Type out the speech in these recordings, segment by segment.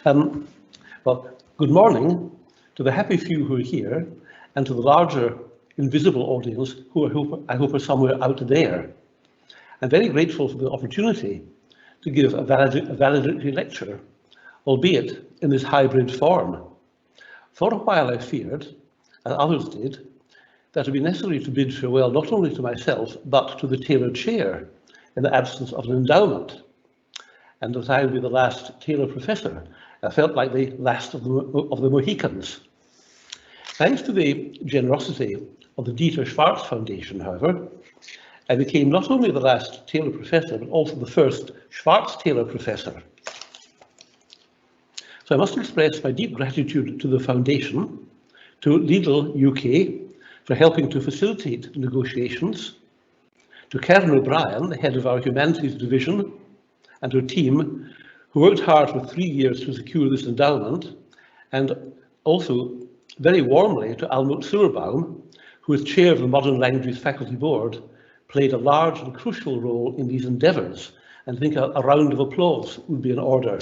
Um, well, good morning to the happy few who are here and to the larger invisible audience who I hope are somewhere out there. I'm very grateful for the opportunity to give a valedictory lecture, albeit in this hybrid form. For a while I feared, as others did, that it would be necessary to bid farewell not only to myself, but to the Taylor chair in the absence of an endowment, and that I would be the last Taylor professor. I felt like the last of the Mohicans. Thanks to the generosity of the Dieter Schwarz Foundation, however, I became not only the last Taylor professor, but also the first Schwarz-Taylor professor. So I must express my deep gratitude to the foundation, to Lidl UK for helping to facilitate negotiations, to Karen O'Brien, the head of our humanities division, and her team, who worked hard for 3 years to secure this endowment, and also very warmly to Almut Silberbaum, who as chair of the Modern Languages Faculty Board, played a large and crucial role in these endeavours, and I think a round of applause would be in order.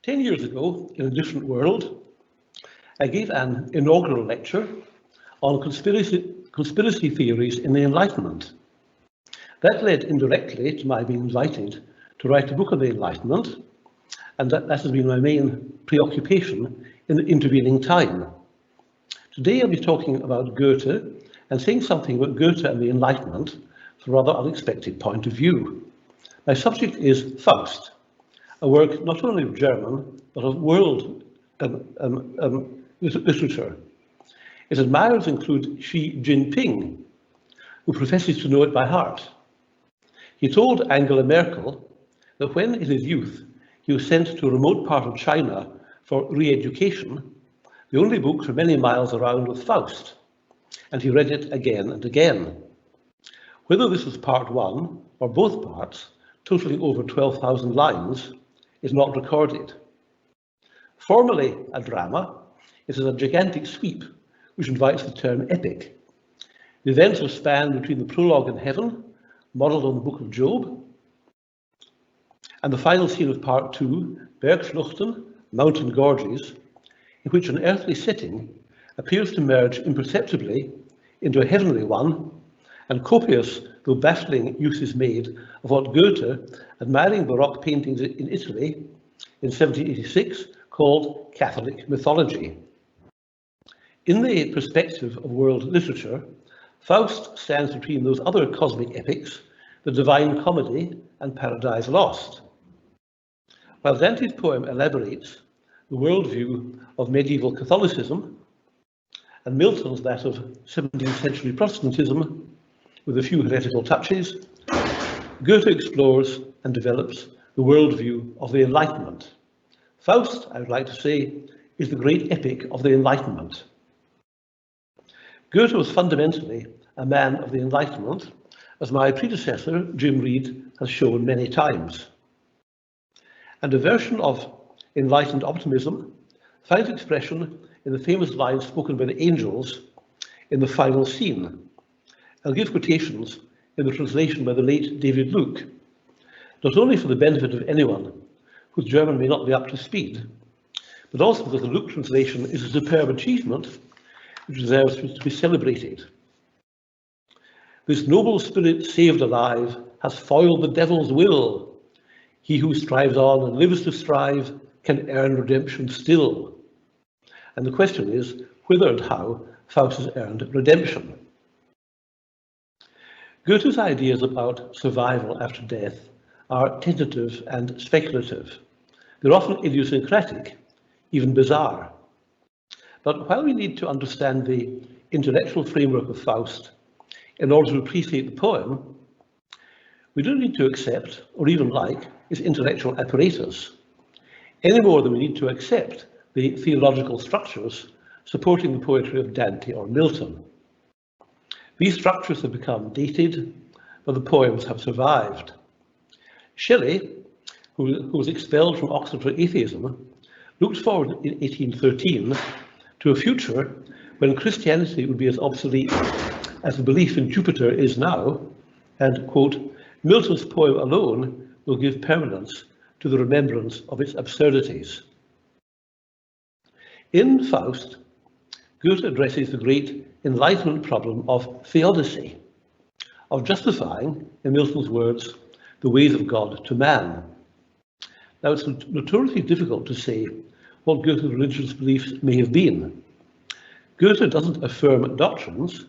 Ten years ago, in a different world, I gave an inaugural lecture on conspiracy theories in the Enlightenment. That led indirectly to my being invited to write a book on the Enlightenment, and that has been my main preoccupation in the intervening time. Today I'll be talking about Goethe and saying something about Goethe and the Enlightenment from a rather unexpected point of view. My subject is Faust, a work not only of German, but of world literature. Its admirers include Xi Jinping, who professes to know it by heart. He told Angela Merkel that when in his youth he was sent to a remote part of China for re-education, the only book for many miles around was Faust, and he read it again and again. Whether this was part one or both parts, totaling over 12,000 lines, is not recorded. Formally a drama, it is a gigantic sweep which invites the term epic. The events are spanned between the prologue in heaven, modelled on the book of Job, and the final scene of part two, Bergschluchten, mountain gorges, in which an earthly setting appears to merge imperceptibly into a heavenly one, and copious though baffling use is made of what Goethe, admiring Baroque paintings in Italy in 1786, called Catholic mythology. In the perspective of world literature, Faust stands between those other cosmic epics, the Divine Comedy and Paradise Lost. While Dante's poem elaborates the worldview of medieval Catholicism, and Milton's that of 17th century Protestantism, with a few heretical touches, Goethe explores and develops the worldview of the Enlightenment. Faust, I would like to say, is the great epic of the Enlightenment. Goethe was fundamentally a man of the Enlightenment, as my predecessor, Jim Reed, has shown many times. And a version of enlightened optimism finds expression in the famous lines spoken by the angels in the final scene. I'll give quotations in the translation by the late David Luke, not only for the benefit of anyone whose German may not be up to speed, but also because the Luke translation is a superb achievement which deserves to be celebrated. This noble spirit saved alive has foiled the devil's will. He who strives on and lives to strive can earn redemption still. And the question is whether and how Faust has earned redemption. Goethe's ideas about survival after death are tentative and speculative. They're often idiosyncratic, even bizarre. But while we need to understand the intellectual framework of Faust in order to appreciate the poem, we don't need to accept or even like its intellectual apparatus, any more than we need to accept the theological structures supporting the poetry of Dante or Milton. These structures have become dated, but the poems have survived. Shelley, who was expelled from Oxford for atheism, looked forward in 1813 to a future when Christianity would be as obsolete as the belief in Jupiter is now, and, quote, Milton's poem alone will give permanence to the remembrance of its absurdities. In Faust, Goethe addresses the great Enlightenment problem of Theodicy, of justifying, in Milton's words, the ways of God to man. Now, it's notoriously difficult to say what Goethe's religious beliefs may have been. Goethe doesn't affirm doctrines,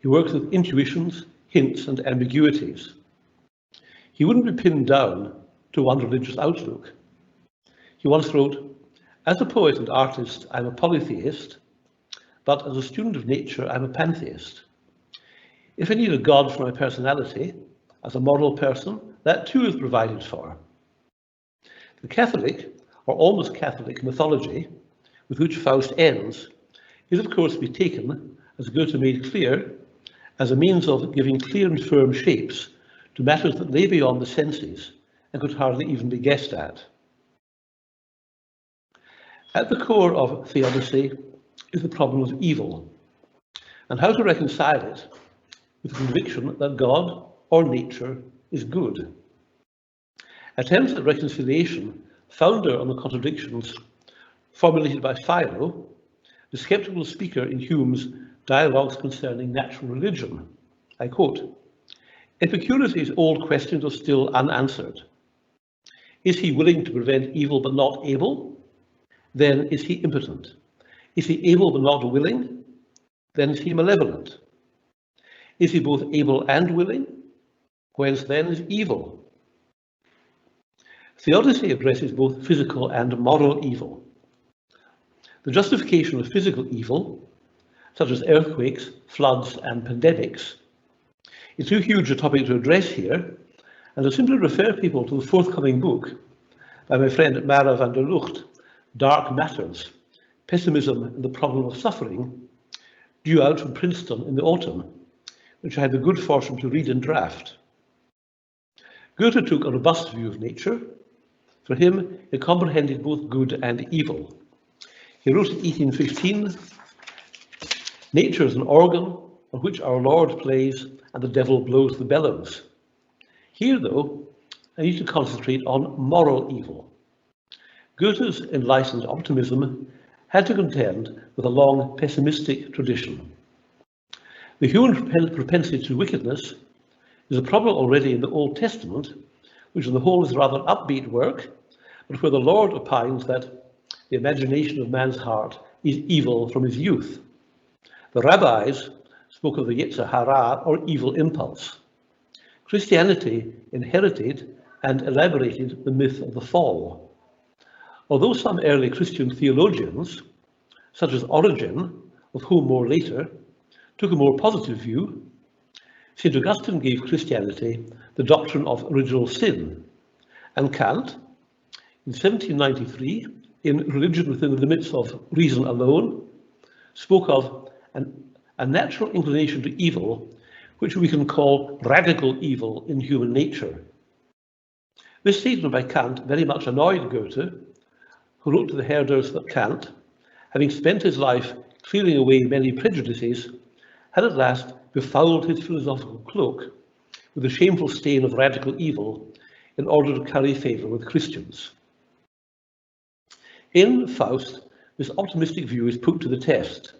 he works with intuitions, hints, and ambiguities. He wouldn't be pinned down to one religious outlook. He once wrote, "As a poet and artist, I'm a polytheist, but as a student of nature, I'm a pantheist. If I need a god for my personality, as a moral person, that too is provided for." The Catholic, or almost Catholic, mythology with which Faust ends is of course to be taken, as Goethe made clear, as a means of giving clear and firm shapes to matters that lay beyond the senses and could hardly even be guessed at. At the core of Theodicy is the problem of evil, and how to reconcile it with the conviction that God or nature is good. Attempts at reconciliation founder on the contradictions formulated by Philo, the skeptical speaker in Hume's Dialogues Concerning Natural Religion. I quote, "Epicurus' old questions are still unanswered. Is he willing to prevent evil but not able? Then is he impotent. Is he able but not willing? Then is he malevolent. Is he both able and willing? Whence then is evil?" Theodicy addresses both physical and moral evil. The justification of physical evil, such as earthquakes, floods, and pandemics, is too huge a topic to address here, and I simply refer people to the forthcoming book by my friend Mara van der Lucht, Dark Matters, Pessimism and the Problem of Suffering, due out from Princeton in the autumn, which I had the good fortune to read in draft. Goethe took a robust view of nature. For him, it comprehended both good and evil. He wrote in 1815, "Nature is an organ on which our Lord plays and the devil blows the bellows." Here, though, I need to concentrate on moral evil. Goethe's enlightened optimism had to contend with a long pessimistic tradition. The human propensity to wickedness is a problem already in the Old Testament, which on the whole is rather upbeat work, but where the Lord opines that the imagination of man's heart is evil from his youth. The rabbis spoke of the Yetzer Hara, or evil impulse. Christianity inherited and elaborated the myth of the fall. Although some early Christian theologians, such as Origen, of whom more later, took a more positive view, St. Augustine gave Christianity the doctrine of original sin, and Kant, in 1793, in Religion Within the Limits of Reason Alone, spoke of a natural inclination to evil, which we can call radical evil in human nature. This statement by Kant very much annoyed Goethe, who wrote to the herders that Kant, having spent his life clearing away many prejudices, had at last befouled his philosophical cloak with the shameful stain of radical evil in order to curry favour with Christians. In Faust, this optimistic view is put to the test.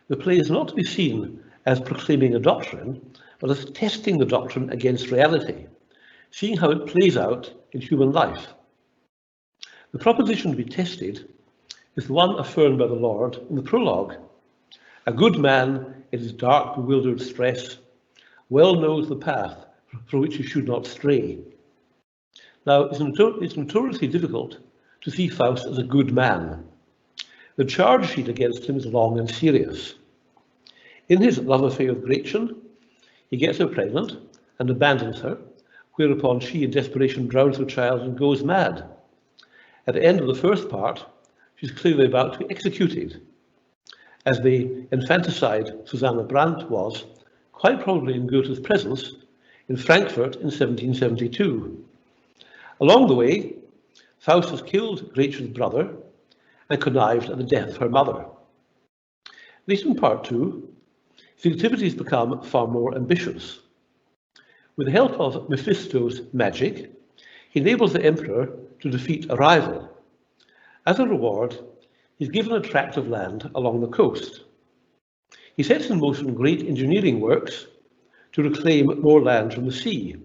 The play is not to be seen as proclaiming a doctrine, but as testing the doctrine against reality, seeing how it plays out in human life. The proposition to be tested is the one affirmed by the Lord in the prologue. "A good man in his dark, bewildered stress well knows the path for which he should not stray." Now, it's notoriously difficult to see Faust as a good man. The charge sheet against him is long and serious. In his love affair with Gretchen, he gets her pregnant and abandons her, whereupon she in desperation drowns her child and goes mad. At the end of the first part, she's clearly about to be executed, as the infanticide Susanna Brandt was, quite probably in Goethe's presence, in Frankfurt in 1772. Along the way, Faust has killed Gretchen's brother and connived at the death of her mother. At least in part two, his activities become far more ambitious. With the help of Mephisto's magic, he enables the emperor to defeat a rival. As a reward, he's given a tract of land along the coast. He sets in motion great engineering works to reclaim more land from the sea.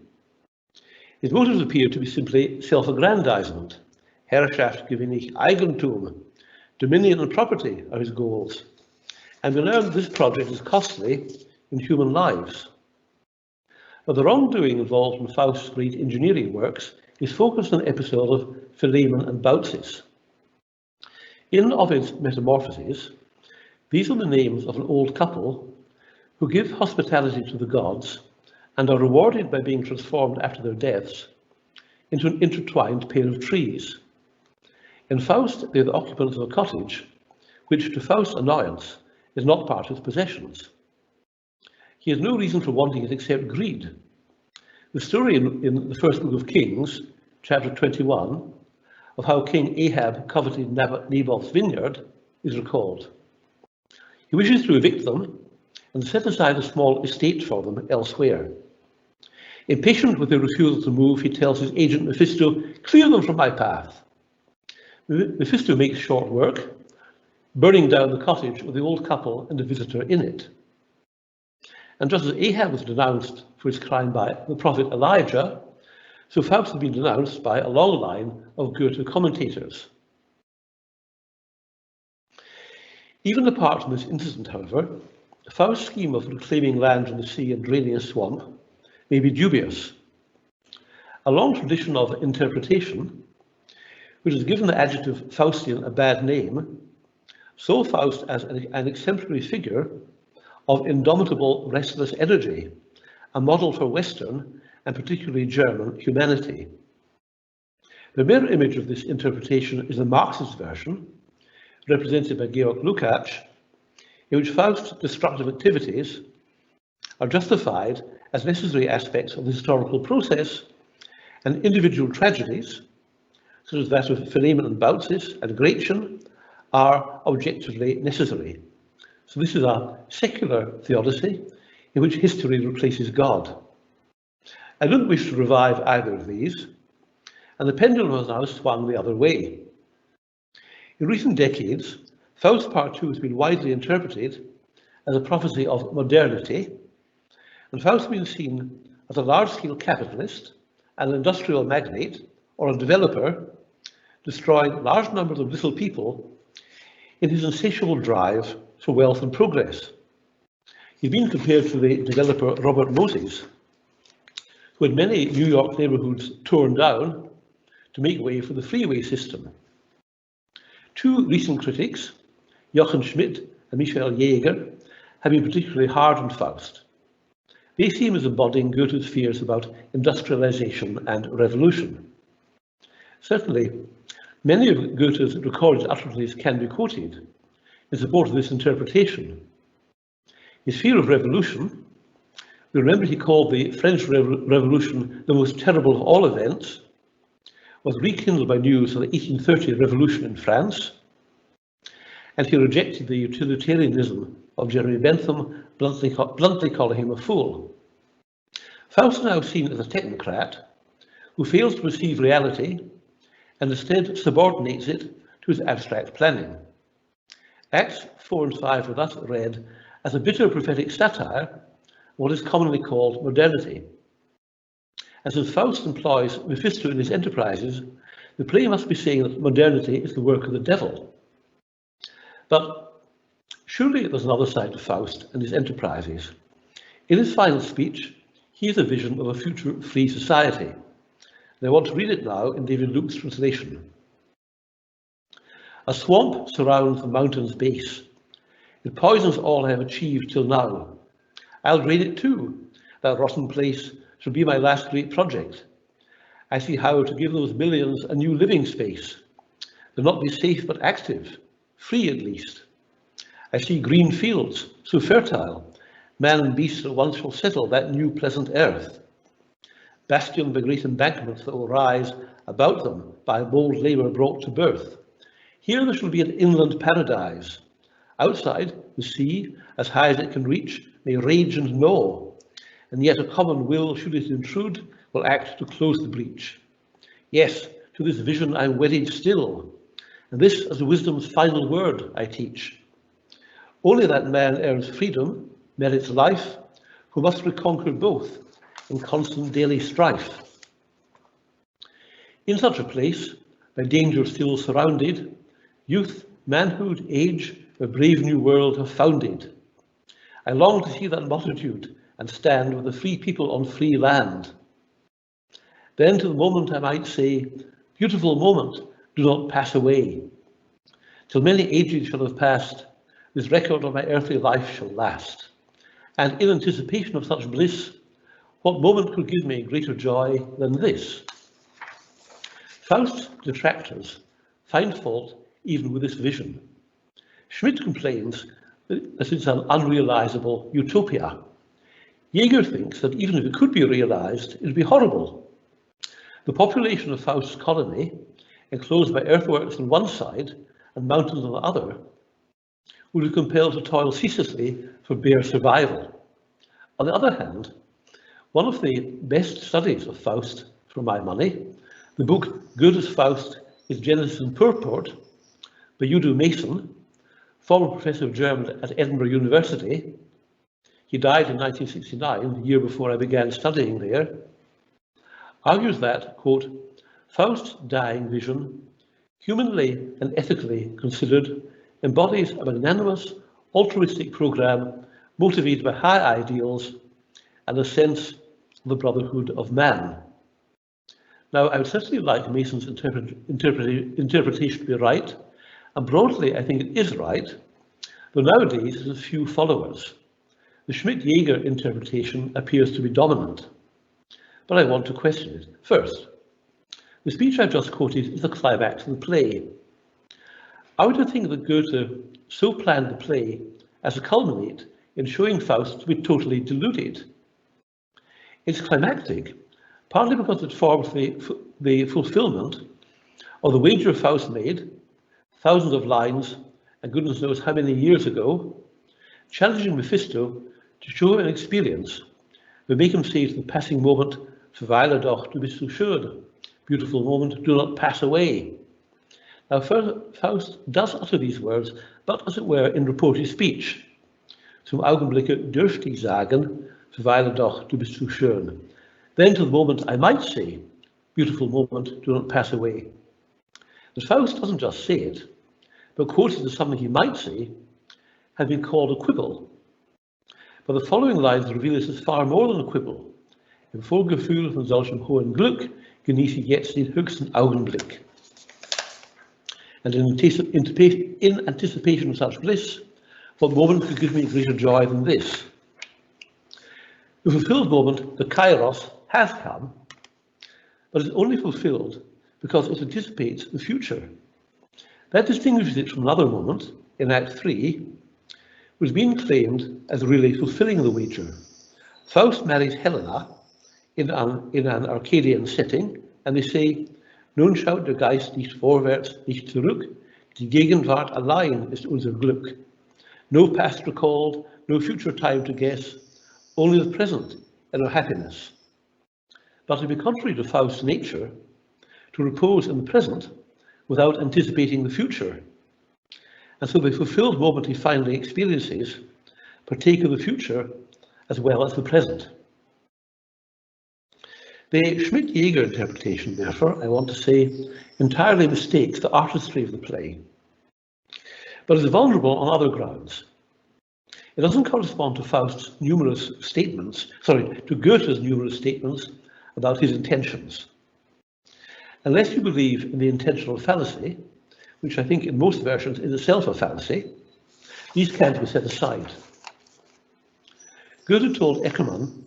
His motives appear to be simply self-aggrandizement. Herrschaft gewinne Eigentum. Dominion and property are his goals. And we learn this project is costly in human lives. But the wrongdoing involved in Faust's great engineering works is focused on the episode of Philemon and Baucis. In Ovid's Metamorphoses, these are the names of an old couple who give hospitality to the gods and are rewarded by being transformed after their deaths into an intertwined pair of trees. In Faust, they are the occupants of a cottage, which, to Faust's annoyance, is not part of his possessions. He has no reason for wanting it except greed. The story in the first book of Kings, chapter 21, of how King Ahab coveted Naboth's vineyard is recalled. He wishes to evict them and set aside a small estate for them elsewhere. Impatient with their refusal to move, he tells his agent Mephisto, "Clear them from my path." Mephisto makes short work, burning down the cottage with the old couple and a visitor in it. And just as Ahab was denounced for his crime by the prophet Elijah, so Faust has been denounced by a long line of Goethe commentators. Even apart from this incident, however, Faust's scheme of reclaiming land from the sea and draining a swamp may be dubious. A long tradition of interpretation, which has given the adjective Faustian a bad name, saw Faust as an exemplary figure of indomitable, restless energy, a model for Western and particularly German humanity. The mirror image of this interpretation is the Marxist version, represented by Georg Lukács, in which Faust's destructive activities are justified as necessary aspects of the historical process, and individual tragedies, such as that of Philemon and Baucis and Gretchen, are objectively necessary. So this is a secular theodicy in which history replaces God. I don't wish to revive either of these, and the pendulum has now swung the other way. In recent decades, Faust Part 2 has been widely interpreted as a prophecy of modernity, and Faust has been seen as a large-scale capitalist, an industrial magnate, or a developer, destroying large numbers of little people in his insatiable drive for wealth and progress. He's been compared to the developer Robert Moses, who had many New York neighborhoods torn down to make way for the freeway system. Two recent critics, Jochen Schmidt and Michael Jäger, have been particularly hard on Faust. They see him as embodying Goethe's fears about industrialization and revolution. Certainly, many of Goethe's recorded utterances can be quoted in support of this interpretation. His fear of revolution, we remember he called the French Revolution the most terrible of all events, was rekindled by news of the 1830 revolution in France, and he rejected the utilitarianism of Jeremy Bentham, bluntly calling him a fool. Faust is now seen as a technocrat who fails to perceive reality and instead subordinates it to his abstract planning. Acts 4 and 5 are thus read as a bitter prophetic satire of what is commonly called modernity. And since Faust employs Mephisto in his enterprises, the play must be saying that modernity is the work of the devil. But surely there's another side to Faust and his enterprises. In his final speech, he has a vision of a future free society. And I want to read it now in David Luke's translation. A swamp surrounds the mountain's base. It poisons all I have achieved till now. I'll drain it too. That rotten place shall be my last great project. I see how to give those millions a new living space. They'll not be safe but active, free at least. I see green fields, so fertile. Man and beast at once shall settle that new pleasant earth. Bastioned by great embankments that will rise about them by bold labour brought to birth. Here there shall be an inland paradise. Outside, the sea, as high as it can reach, may rage and gnaw. and yet a common will, should it intrude, will act to close the breach. Yes, to this vision I'm wedded still, and this as wisdom's final word I teach. Only that man earns freedom, merits life, who must reconquer both in constant daily strife. In such a place, by danger still surrounded, youth, manhood, age, a brave new world have founded. I long to see that multitude and stand with the free people on free land. Then to the moment I might say, beautiful moment, do not pass away. Till many ages shall have passed, this record of my earthly life shall last. And in anticipation of such bliss, what moment could give me greater joy than this? Faust's detractors find fault even with this vision. Schmidt complains that it's an unrealizable utopia. Jaeger thinks that even if it could be realized, it would be horrible. The population of Faust's colony, enclosed by earthworks on one side and mountains on the other, would be compelled to toil ceaselessly for bare survival. On the other hand, one of the best studies of Faust, for my money, the book Goethe's Faust is Genesis and Purport by Udo Mason, former professor of German at Edinburgh University. He died in 1969, the year before I began studying there, argues that, quote, Faust's dying vision, humanly and ethically considered, embodies a magnanimous, altruistic program motivated by high ideals and a sense of the brotherhood of man. Now, I would certainly like Mason's interpretation to be right, and broadly I think it is right, though nowadays it has few followers. The Schmidt-Jaeger interpretation appears to be dominant, but I want to question it. First, the speech I've just quoted is the climax of the play. I would think that Goethe so planned the play as to culminate in showing Faust to be totally deluded. It's climactic, partly because it forms the fulfillment of the wager Faust made, thousands of lines, and goodness knows how many years ago, challenging Mephisto to show him an experience that make him say to the passing moment, Verweile doch, du bist so schön, beautiful moment, do not pass away. Now, Faust does utter these words, but as it were in reported speech. Zum Augenblicke dürfte ich sagen, verweile doch, du bist so schön. Then to the moment I might say, beautiful moment, do not pass away. But Faust doesn't just say it, but quoted as something he might say, had been called a quibble. But the following lines reveal this as far more than a quibble. Im Vorgefühl von solchem hohen Glück genieße ich jetzt den höchsten Augenblick. And in anticipation of such bliss, what moment could give me greater joy than this? The fulfilled moment, the kairos, has come, but is only fulfilled because it anticipates the future. That distinguishes it from another moment, in Act 3, which has been claimed as really fulfilling the wager. Faust marries Helena in an Arcadian setting, and they say, Nun schaut der Geist nicht vorwärts, nicht zurück, die Gegenwart allein ist unser Glück. No past recalled, no future time to guess, only the present and our happiness. But it would be contrary to Faust's nature to repose in the present without anticipating the future. And so the fulfilled moment he finally experiences partake of the future as well as the present. The Schmidt-Jaeger interpretation, therefore, I want to say, entirely mistakes the artistry of the play, but is vulnerable on other grounds. It doesn't correspond to Faust's numerous statements, to Goethe's numerous statements about his intentions. Unless you believe in the intentional fallacy, which I think in most versions is itself a fallacy, these can't be set aside. Goethe told Eckermann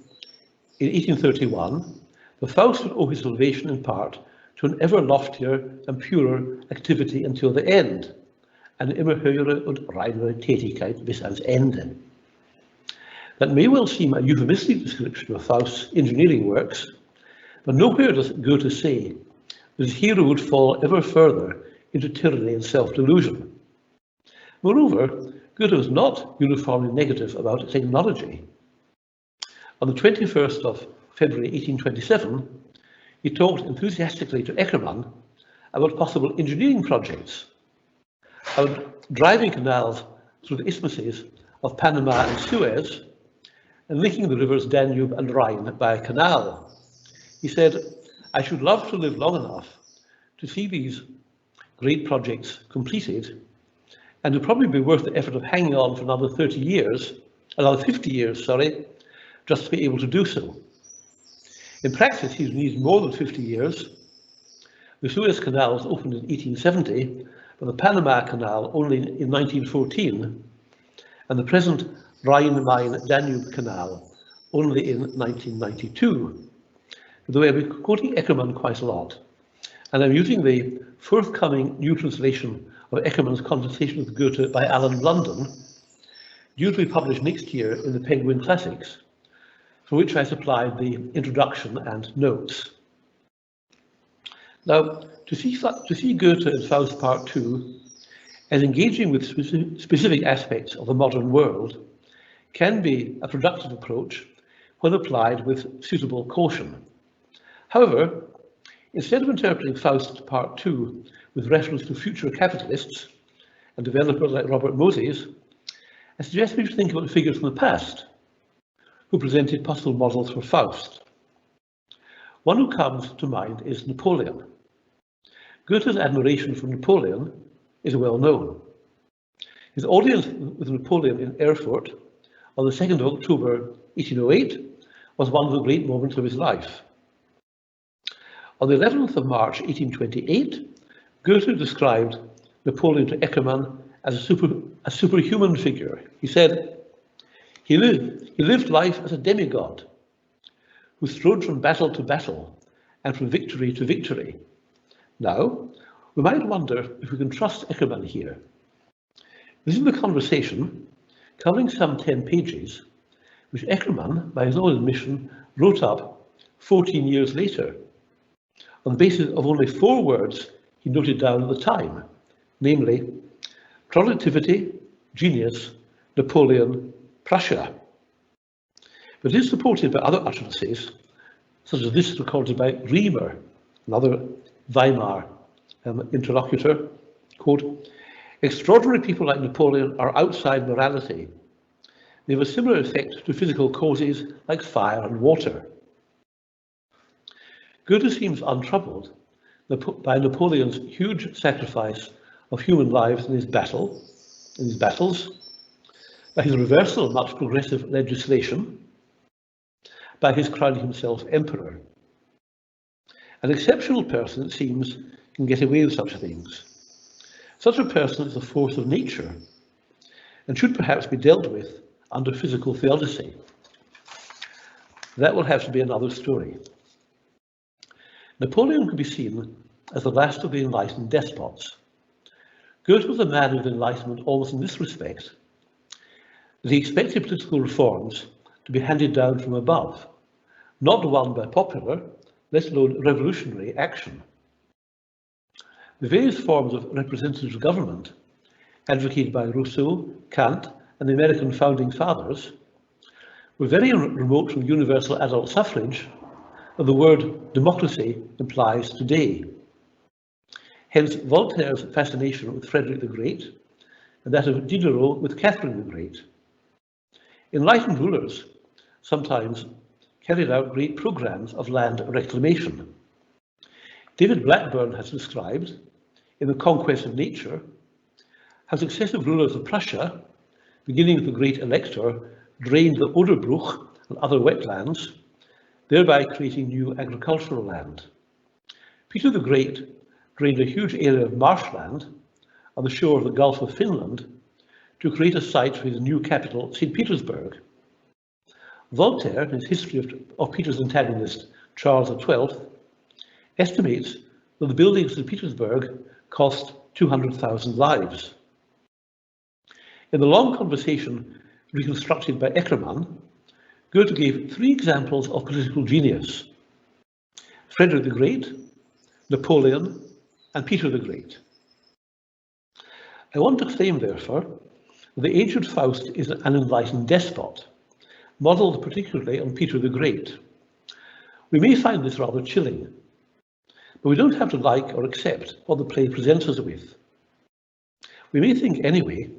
in 1831 that Faust would owe his salvation in part to an ever loftier and purer activity until the end, eine immer höhere und reinere Tätigkeit bis ans Ende. That may well seem a euphemistic description of Faust's engineering works, but nowhere does Goethe say that his hero would fall ever further into tyranny and self-delusion. Moreover, Goethe was not uniformly negative about technology. On the 21st of February 1827, he talked enthusiastically to Eckermann about possible engineering projects, about driving canals through the isthmuses of Panama and Suez, and linking the rivers Danube and Rhine by a canal. He said, "I should love to live long enough to see these great projects completed, and it would probably be worth the effort of hanging on for another 50 years, just to be able to do so." In practice, he's needed more than 50 years. The Suez Canal was opened in 1870, but the Panama Canal only in 1914, and the present Rhine-Main-Danube Canal only in 1992. By the way, I'll be quoting Eckermann quite a lot, and I'm using the forthcoming new translation of Eckermann's Conversation with Goethe by Alan Blunden, due to be published next year in the Penguin Classics, for which I supplied the introduction and notes. Now, to see Goethe in Faust Part 2 as engaging with specific aspects of the modern world can be a productive approach when applied with suitable caution. However, instead of interpreting Faust Part 2 with reference to future capitalists and developers like Robert Moses, I suggest we should think about figures from the past who presented possible models for Faust. One who comes to mind is Napoleon. Goethe's admiration for Napoleon is well known. His audience with Napoleon in Erfurt on the 2nd of October 1808 was one of the great moments of his life. On the 11th of March 1828, Goethe described Napoleon to Eckermann as a superhuman figure. He said, he lived life as a demigod, who strode from battle to battle and from victory to victory. Now, we might wonder if we can trust Eckermann here. This is the conversation, covering some 10 pages, which Eckermann, by his own admission, wrote up 14 years later, on the basis of only 4 words he noted down at the time, namely, productivity, genius, Napoleon, Prussia. But it is supported by other utterances, such as this recorded by Riemer, another Weimar interlocutor, quote, "Extraordinary people like Napoleon are outside morality. They have a similar effect to physical causes like fire and water." Goethe seems untroubled by Napoleon's huge sacrifice of human lives in his battles, by his reversal of much progressive legislation, by his crowning himself emperor. An exceptional person, it seems, can get away with such things. Such a person is a force of nature and should perhaps be dealt with under physical theodicy. That will have to be another story. Napoleon could be seen as the last of the enlightened despots. Goethe was a man of enlightenment almost in this respect, that he expected political reforms to be handed down from above, not won by popular, let alone revolutionary action. The various forms of representative government advocated by Rousseau, Kant, and the American founding fathers were very remote from universal adult suffrage that the word democracy implies today. Hence Voltaire's fascination with Frederick the Great and that of Diderot with Catherine the Great. Enlightened rulers sometimes carried out great programs of land reclamation. David Blackburn has described, in The Conquest of Nature, how successive rulers of Prussia, beginning with the great Elector, drained the Oderbruch and other wetlands, thereby creating new agricultural land. Peter the Great drained a huge area of marshland on the shore of the Gulf of Finland to create a site for his new capital, St. Petersburg. Voltaire, in his history of Peter's antagonist, Charles XII, estimates that the building of St. Petersburg cost 200,000 lives. In the long conversation reconstructed by Eckermann, Goethe gave 3 examples of political genius: Frederick the Great, Napoleon, and Peter the Great. I want to claim, therefore, that the aged Faust is an enlightened despot, modelled particularly on Peter the Great. We may find this rather chilling, but we don't have to like or accept what the play presents us with. We may think anyway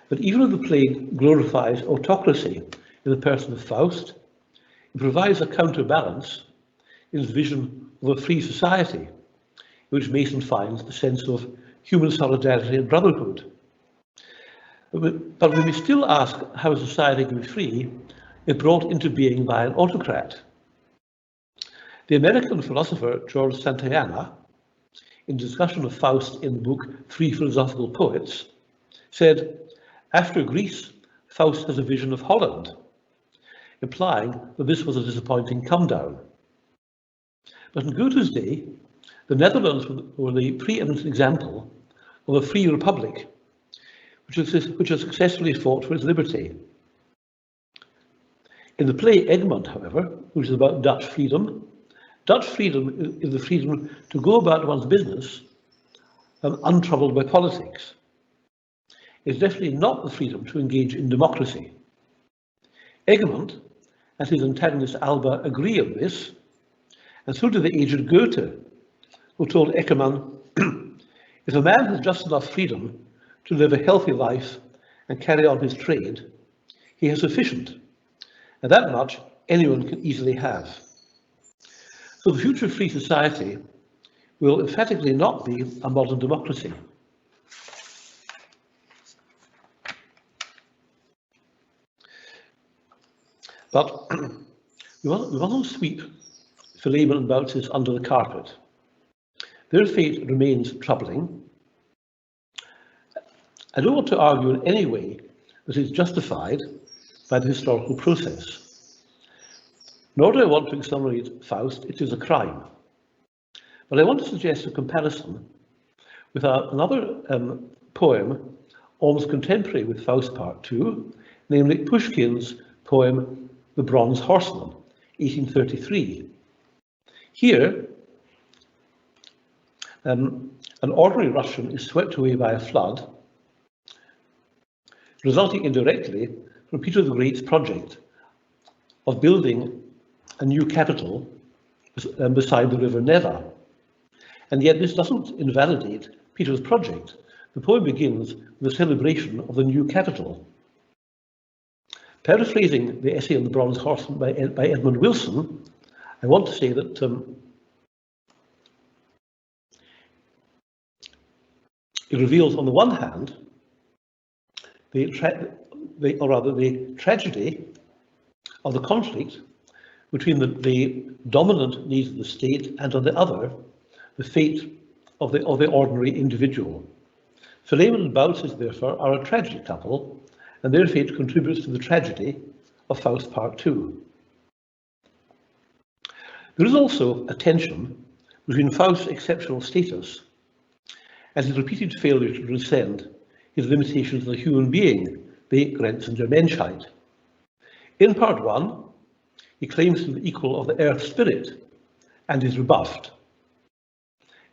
that even if the play glorifies autocracy in the person of Faust, it provides a counterbalance in his vision of a free society, in which Mason finds the sense of human solidarity and brotherhood. But we may still ask how a society can be free if brought into being by an autocrat. The American philosopher George Santayana, in discussion of Faust in the book Three Philosophical Poets, said, "After Greece, Faust has a vision of Holland," implying that this was a disappointing come-down. But in Goethe's day, the Netherlands were the preeminent example of a free republic which has successfully fought for its liberty. In the play Egmont, however, which is about Dutch freedom is the freedom to go about one's business untroubled by politics. It's definitely not the freedom to engage in democracy. Egmont and his antagonist Alba agree on this, and so did the aged Goethe, who told Eckermann, "If a man has just enough freedom to live a healthy life and carry on his trade, he has sufficient, and that much anyone can easily have." So the future free society will emphatically not be a modern democracy. But we mustn't sweep Philemon and Baucis under the carpet. Their fate remains troubling. I don't want to argue in any way that it's justified by the historical process. Nor do I want to exonerate Faust, it is a crime. But I want to suggest a comparison with another poem almost contemporary with Faust Part 2, namely Pushkin's poem The Bronze Horseman, 1833. Here, an ordinary Russian is swept away by a flood, resulting indirectly from Peter the Great's project of building a new capital beside the river Neva. And yet this doesn't invalidate Peter's project. The poem begins with a celebration of the new capital. Paraphrasing the essay on the Bronze Horseman by Edmund Wilson, I want to say that it reveals, on the one hand, the tragedy of the conflict between the dominant needs of the state and, on the other, the fate of the ordinary individual. Philemon and Baucis, therefore, are a tragic couple, and their fate contributes to the tragedy of Faust Part 2. There is also a tension between Faust's exceptional status and his repeated failure to transcend his limitations as a human being, the Grenzen der Menschheit. In Part 1, he claims to be the equal of the earth spirit and is rebuffed.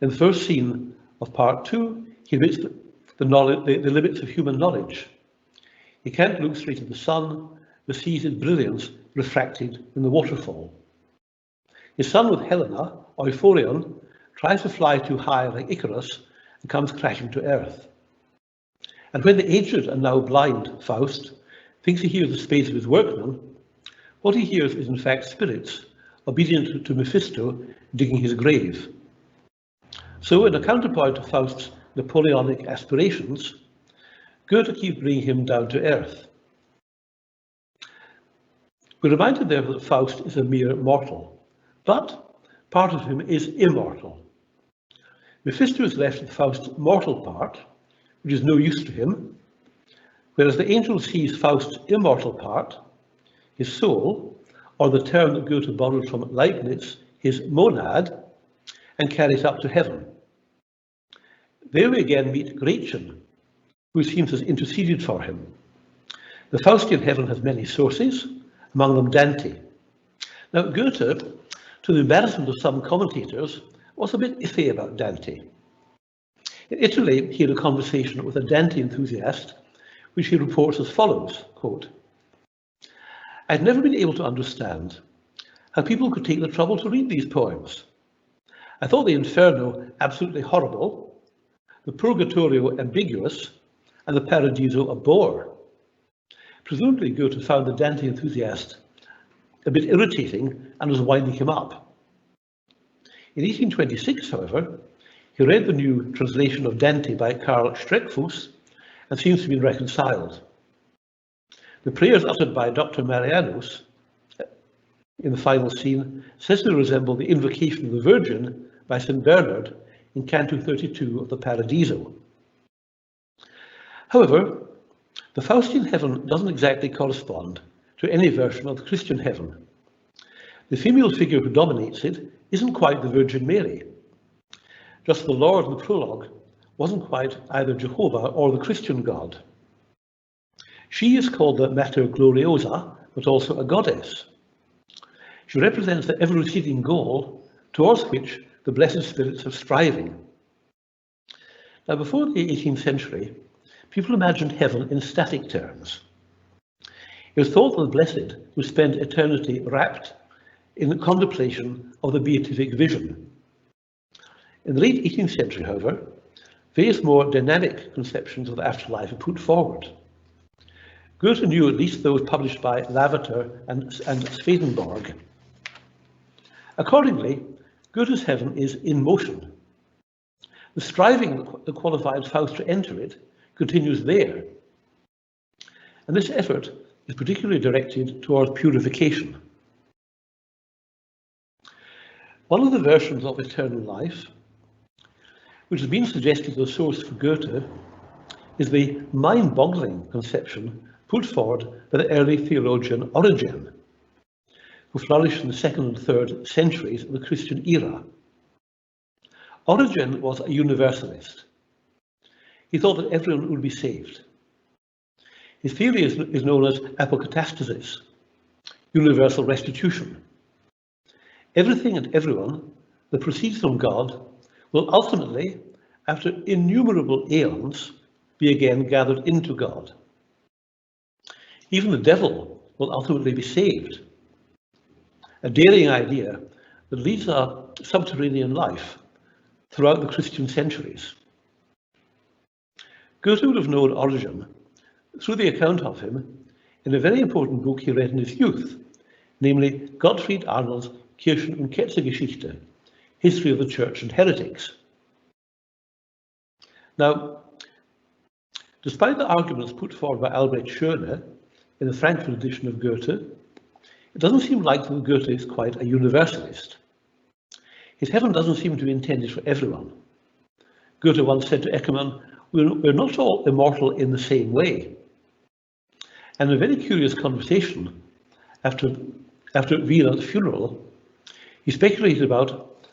In the first scene of Part 2, he admits the limits of human knowledge. He can't look straight at the sun, but sees its brilliance refracted in the waterfall. His son with Helena, Euphorion, tries to fly too high like Icarus and comes crashing to earth. And when the aged and now blind Faust thinks he hears the spades of his workmen, what he hears is in fact spirits, obedient to Mephisto digging his grave. So in a counterpoint to Faust's Napoleonic aspirations, Goethe keeps bringing him down to earth. We're reminded therefore that Faust is a mere mortal, but part of him is immortal. Mephisto is left with Faust's mortal part, which is no use to him, whereas the angel sees Faust's immortal part, his soul, or the term that Goethe borrowed from Leibniz, his monad, and carries up to heaven. There we again meet Gretchen, who seems to have interceded for him. The Faustian heaven has many sources, among them Dante. Now Goethe, to the embarrassment of some commentators, was a bit iffy about Dante. In Italy, he had a conversation with a Dante enthusiast, which he reports as follows, quote, I'd never been able to understand how people could take the trouble to read these poems. I thought the Inferno absolutely horrible, the Purgatorio ambiguous, and the Paradiso a bore. Presumably Goethe found the Dante enthusiast a bit irritating and was winding him up. In 1826, however, he read the new translation of Dante by Karl Streckfuss and seems to have been reconciled. The prayers uttered by Dr. Marianus in the final scene says to resemble the invocation of the Virgin by St. Bernard in Canto 32 of the Paradiso. However, the Faustian heaven doesn't exactly correspond to any version of the Christian heaven. The female figure who dominates it isn't quite the Virgin Mary. Just the Lord in the prologue wasn't quite either Jehovah or the Christian God. She is called the Mater Gloriosa, but also a goddess. She represents the ever-receding goal towards which the blessed spirits are striving. Now, before the 18th century, people imagined heaven in static terms. It was thought that the blessed would spend eternity wrapped in the contemplation of the beatific vision. In the late 18th century, however, various more dynamic conceptions of the afterlife are put forward. Goethe knew at least those published by Lavater and Swedenborg. Accordingly, Goethe's heaven is in motion. The striving that qualified Faust to enter it continues there. And this effort is particularly directed towards purification. One of the versions of eternal life, which has been suggested as a source for Goethe, is the mind-boggling conception put forward by the early theologian Origen, who flourished in the 2nd and 3rd centuries of the Christian era. Origen was a universalist. He thought that everyone would be saved. His theory is known as apokatastasis, universal restitution. Everything and everyone that proceeds from God will ultimately, after innumerable aeons, be again gathered into God. Even the devil will ultimately be saved. A daring idea that leads a subterranean life throughout the Christian centuries. Goethe would have known Origen through the account of him in a very important book he read in his youth, namely Gottfried Arnold's Kirchen- und Ketzer-Geschichte, History of the Church and Heretics. Now, despite the arguments put forward by Albrecht Schöne in the Frankfurt edition of Goethe, it doesn't seem likely that Goethe is quite a universalist. His heaven doesn't seem to be intended for everyone. Goethe once said to Eckermann, "We're not all immortal in the same way." And in a very curious conversation after Wieland's funeral, he speculated about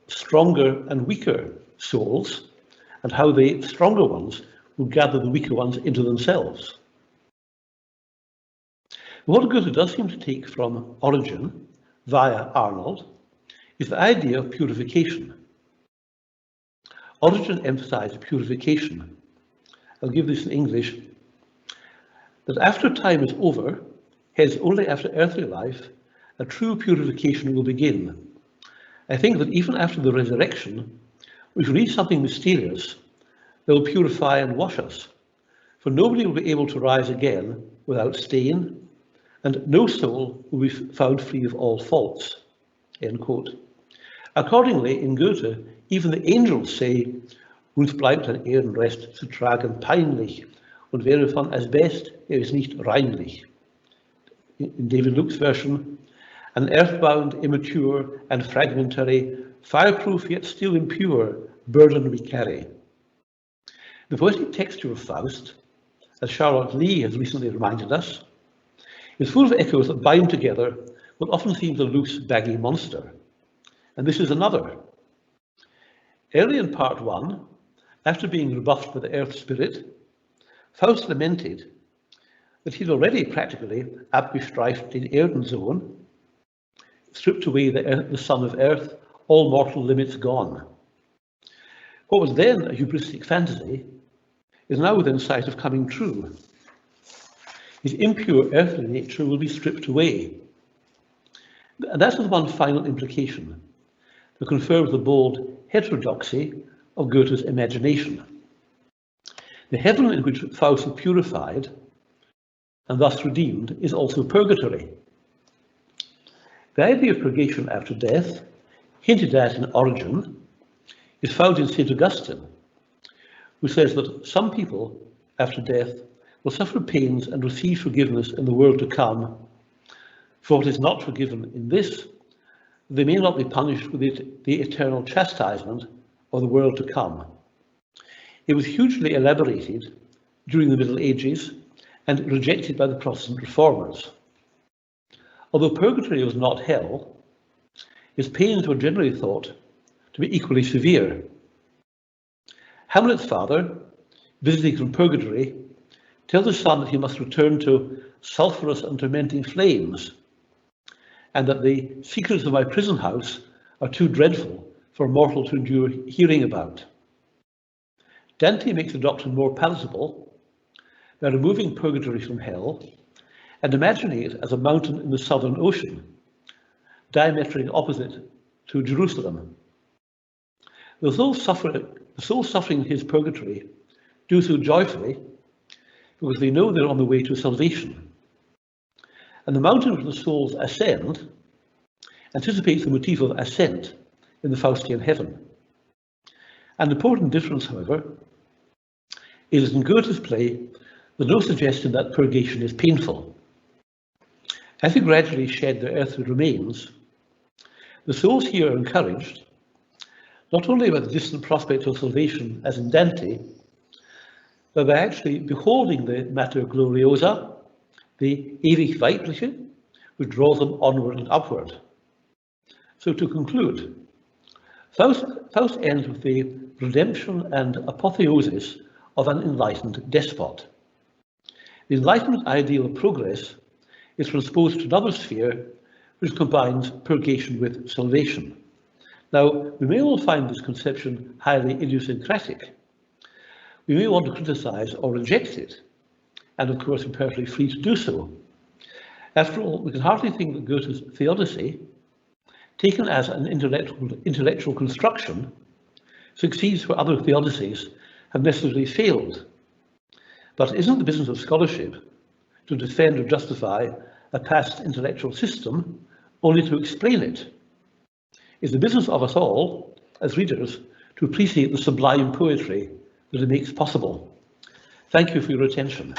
stronger and weaker souls and how the stronger ones would gather the weaker ones into themselves. What Goethe does seem to take from Origen via Arnold is the idea of purification. Origen emphasized purification. I'll give this in English. That after time is over, hence only after earthly life, a true purification will begin. I think that even after the resurrection, we shall reach something mysterious that will purify and wash us, for nobody will be able to rise again without stain, and no soul will be found free of all faults. End quote. Accordingly, in Goethe, even the angels say, "Uns bleibt ein Ehrenrest zu tragen peinlich, und wer von as best, ist nicht reinlich." In David Luke's version, "An earthbound, immature, and fragmentary, fireproof yet still impure, burden we carry." The poetic texture of Faust, as Charlotte Lee has recently reminded us, is full of echoes that bind together what often seems a loose, baggy monster. And this is another. Early in part 1, after being rebuffed by the earth spirit, Faust lamented that he'd already practically abgestreift den Erdensohn, stripped away the son of earth, all mortal limits gone. What was then a hubristic fantasy is now within sight of coming true. his impure earthly nature will be stripped away. And that's the one final implication that confirms the bold heterodoxy of Goethe's imagination. The heaven in which Faust is purified and thus redeemed is also purgatory. The idea of purgation after death, hinted at in Origin, is found in St. Augustine, who says that some people after death will suffer pains and receive forgiveness in the world to come. For what is not forgiven in this, they may not be punished with the eternal chastisement of the world to come. It was hugely elaborated during the Middle Ages and rejected by the Protestant reformers. Although purgatory was not hell, his pains were generally thought to be equally severe. Hamlet's father, visiting from purgatory, tells his son that he must return to sulphurous and tormenting flames, and that the secrets of my prison house are too dreadful for a mortal to endure hearing about. Dante makes the doctrine more palatable by removing purgatory from hell and imagining it as a mountain in the Southern Ocean, diametrically opposite to Jerusalem. The soul suffering in his purgatory do so joyfully because they know they're on the way to salvation. And the mountain where the souls ascend anticipates the motif of ascent in the Faustian heaven. An important difference, however, is in Goethe's play there's no suggestion that purgation is painful. As they gradually shed their earthly remains, the souls here are encouraged not only by the distant prospect of salvation as in Dante, but by actually beholding the Mater Gloriosa, the ewig Weibliche, which draws them onward and upward. So to conclude, Faust ends with the redemption and apotheosis of an enlightened despot. The Enlightenment ideal of progress is transposed to another sphere which combines purgation with salvation. Now, we may all find this conception highly idiosyncratic. We may want to criticize or reject it, and of course we're perfectly free to do so. After all, we can hardly think that Goethe's Theodicy, taken as an intellectual construction, succeeds where other theodicies have necessarily failed. But it isn't the business of scholarship to defend or justify a past intellectual system, only to explain it. It's the business of us all, as readers, to appreciate the sublime poetry that it makes possible. Thank you for your attention.